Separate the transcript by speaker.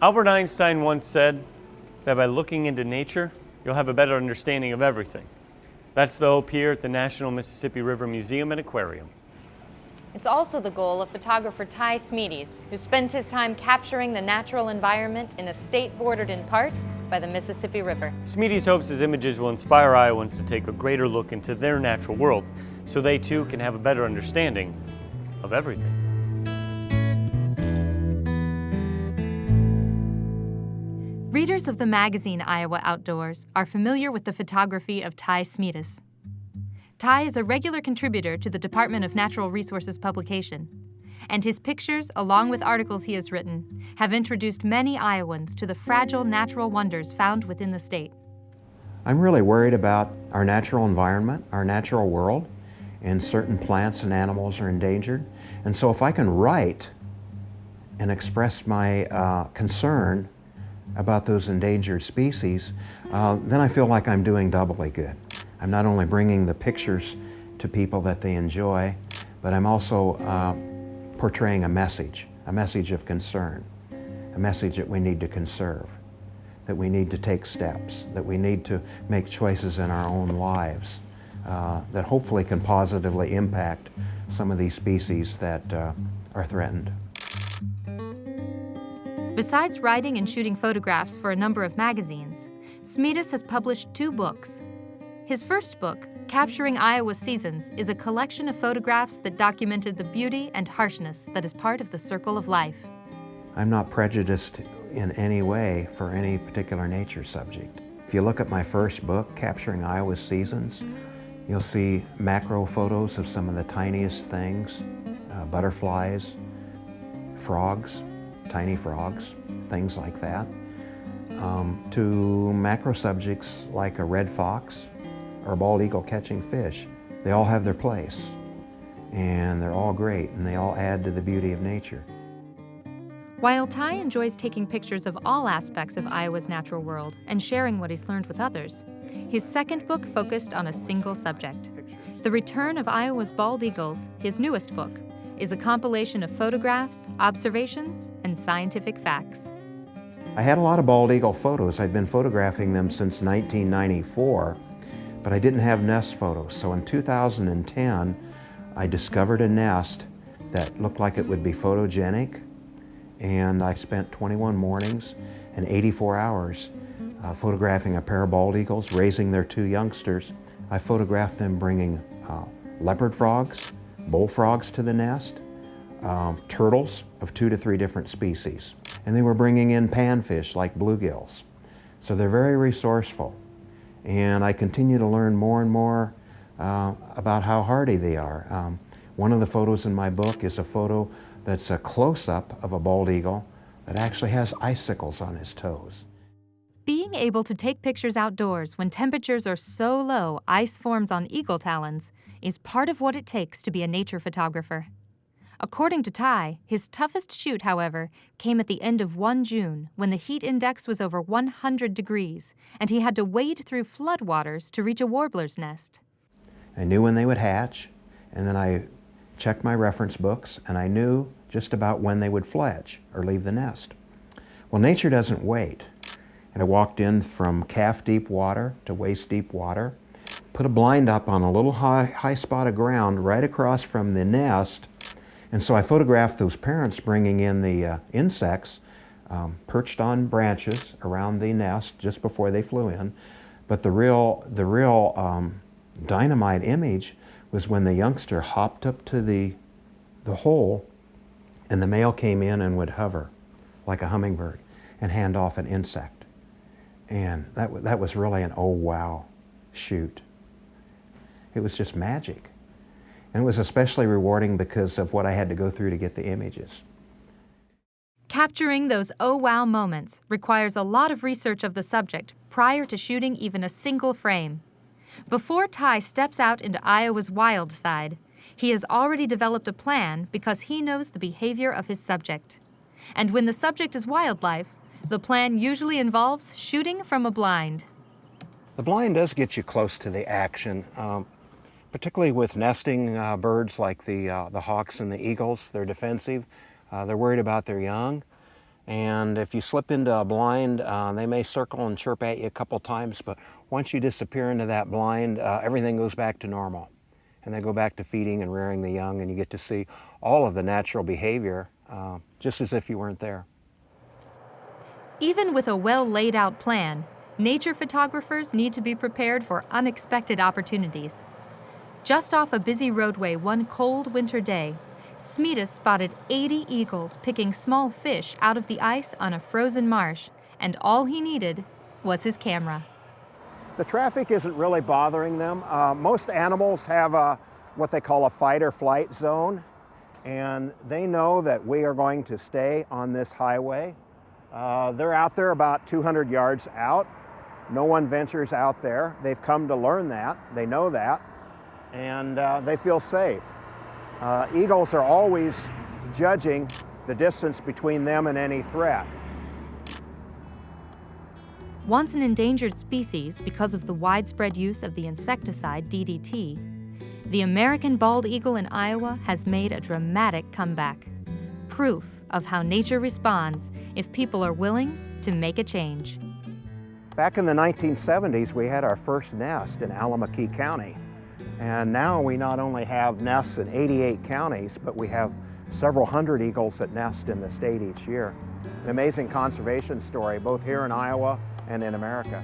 Speaker 1: Albert Einstein once said that by looking into nature, you'll have a better understanding of everything. That's the hope here at the National Mississippi River Museum and Aquarium.
Speaker 2: It's also the goal of photographer Ty Smedes, who spends his time capturing the natural environment in a state bordered in part by the Mississippi River.
Speaker 1: Smedes hopes his images will inspire Iowans to take a greater look into their natural world, so they too can have a better understanding of everything.
Speaker 2: Readers of the magazine Iowa Outdoors are familiar with the photography of Ty Smedes. Ty is a regular contributor to the Department of Natural Resources publication, and his pictures, along with articles he has written, have introduced many Iowans to the fragile natural wonders found within the state.
Speaker 3: I'm really worried about our natural environment, our natural world, and certain plants and animals are endangered. And so if I can write and express my concern about those endangered species, then I feel like I'm doing doubly good. I'm not only bringing the pictures to people that they enjoy, but I'm also portraying a message of concern, a message that we need to conserve, that we need to take steps, that we need to make choices in our own lives that hopefully can positively impact some of these species that are threatened.
Speaker 2: Besides writing and shooting photographs for a number of magazines, Smedes has published 2 books. His first book, Capturing Iowa's Seasons, is a collection of photographs that documented the beauty and harshness that is part of the circle of life.
Speaker 3: I'm not prejudiced in any way for any particular nature subject. If you look at my first book, Capturing Iowa's Seasons, you'll see macro photos of some of the tiniest things, butterflies, frogs, tiny frogs, things like that, to macro subjects like a red fox or a bald eagle catching fish. They all have their place, and they're all great, and they all add to the beauty of nature.
Speaker 2: While Ty enjoys taking pictures of all aspects of Iowa's natural world and sharing what he's learned with others, his second book focused on a single subject. The Return of Iowa's Bald Eagles, his newest book, is a compilation of photographs, observations, and scientific facts.
Speaker 3: I had a lot of bald eagle photos. I'd been photographing them since 1994, but I didn't have nest photos. So in 2010, I discovered a nest that looked like it would be photogenic, and I spent 21 mornings and 84 hours photographing a pair of bald eagles, raising their 2 youngsters. I photographed them bringing leopard frogs, bullfrogs to the nest, turtles of 2 to 3 different species. And they were bringing in panfish like bluegills. So they're very resourceful. And I continue to learn more and more about how hardy they are. One of the photos in my book is a photo that's a close-up of a bald eagle that actually has icicles on his toes.
Speaker 2: Being able to take pictures outdoors when temperatures are so low ice forms on eagle talons is part of what it takes to be a nature photographer. According to Ty, his toughest shoot, however, came at the end of one June when the heat index was over 100 degrees and he had to wade through floodwaters to reach a warbler's nest.
Speaker 3: I knew when they would hatch, and then I checked my reference books, and I knew just about when they would fledge or leave the nest. Well, nature doesn't wait. And I walked in from calf-deep water to waist-deep water, put a blind up on a little high spot of ground right across from the nest, and so I photographed those parents bringing in the insects perched on branches around the nest just before they flew in. But the real dynamite image was when the youngster hopped up to the hole, and the male came in and would hover like a hummingbird and hand off an insect. And that was really an oh wow shoot. It was just magic. And it was especially rewarding because of what I had to go through to get the images.
Speaker 2: Capturing those oh wow moments requires a lot of research of the subject prior to shooting even a single frame. Before Ty steps out into Iowa's wild side, he has already developed a plan because he knows the behavior of his subject. And when the subject is wildlife, the plan usually involves shooting from a blind.
Speaker 3: The blind does get you close to the action, particularly with nesting birds like the hawks and the eagles. They're defensive. They're worried about their young. And if you slip into a blind, they may circle and chirp at you a couple times, but once you disappear into that blind, everything goes back to normal. And they go back to feeding and rearing the young, and you get to see all of the natural behavior, just as if you weren't there.
Speaker 2: Even with a well laid out plan, nature photographers need to be prepared for unexpected opportunities. Just off a busy roadway one cold winter day, Smedes spotted 80 eagles picking small fish out of the ice on a frozen marsh, and all he needed was his camera.
Speaker 3: The traffic isn't really bothering them. Most animals have what they call a fight or flight zone, and they know that we are going to stay on this highway. They're out there about 200 yards out. No one ventures out there. They've come to learn that. They know that, and they feel safe. Eagles are always judging the distance between them and any threat.
Speaker 2: Once an endangered species because of the widespread use of the insecticide DDT, the American bald eagle in Iowa has made a dramatic comeback. Proof of how nature responds if people are willing to make a change.
Speaker 3: Back in the 1970s, we had our first nest in Alameda County. And now we not only have nests in 88 counties, but we have several hundred eagles that nest in the state each year. An amazing conservation story, both here in Iowa and in America.